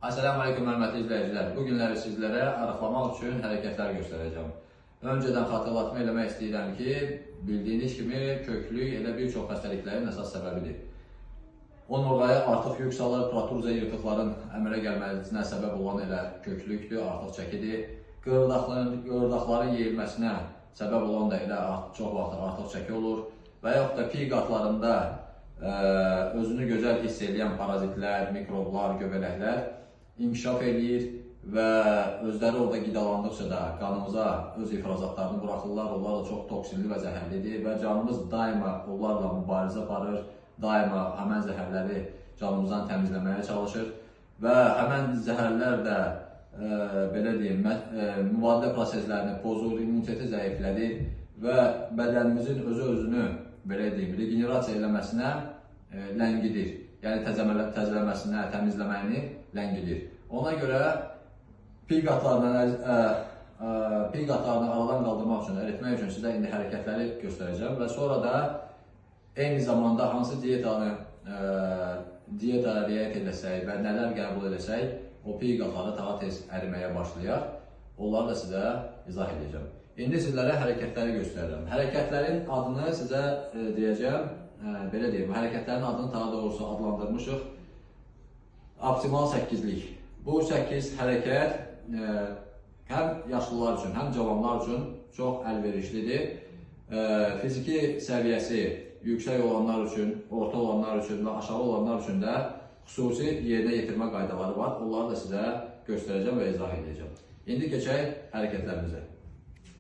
Assalamu aleykum hörmətli izləyicilər. Bu günləri sizlərə arıqlamaq üçün hərəkətlər göstərəcəm. Öncədən xatırlatma eləmək istəyirəm ki, bildiyiniz kimi köklük elə bir çox xəstəliklərin əsas səbəbidir. Onurğaya artıq yük salır, protruzya yırtıqların əmələ gəlməsinə səbəb olan elə köklükdür, artıq çəkidir. Qığırdaqların yeyilməsinə səbəb olan da elə çox vaxt artıq çəki olur. Və yaxud da piy qatlarında özünü gözəl hiss edən parazitlər, mikroblar, göbələklər inkişaf edir və özləri orada qidalandıqca da qanımıza öz ifrazatlarını buraxırlar. Onlar da çox toksinli və zəhərlidir və canımız daima onlarla mübarizə aparır, daima həmən zəhərləri canımızdan təmizləməyə çalışır və həmən zəhərlər də belə deyim, mübadilə proseslərini pozur, immuniteti zəiflədir və bədənimizin özünü belə deyim, regenerasiya eləməsinə ləngidir. Yəni təzələməsinə, təmizləməyini ləngidir. Ona görə piy qatlarını aradan qaldırmaq üçün, əritmək üçün sizə indi hərəkətləri göstərəcəm və sonra da eyni zamanda hansı diyetaya riayət edəsək və nələr qəbul edəsək, o piy qatları daha tez əriməyə başlayar. Onları da sizə izah edəcəm. İndi sizlərə hərəkətləri göstərirəm. Hərəkətlərin adını sizə deyəcəm, belə deyim, hərəkətlərin adını daha doğrusu adlandırmışıq. Optimal 8'lik. Bu 8 hərəkət həm yaşlılar üçün, həm cavanlar üçün çox əlverişlidir. Fiziki səviyyəsi yüksək olanlar üçün, orta olanlar üçün və aşağı olanlar üçün də xüsusi yerinə yetirmə qaydaları var. Onları da sizə göstərəcəm və izah edəcəm. İndi keçək hərəkətlərimizə.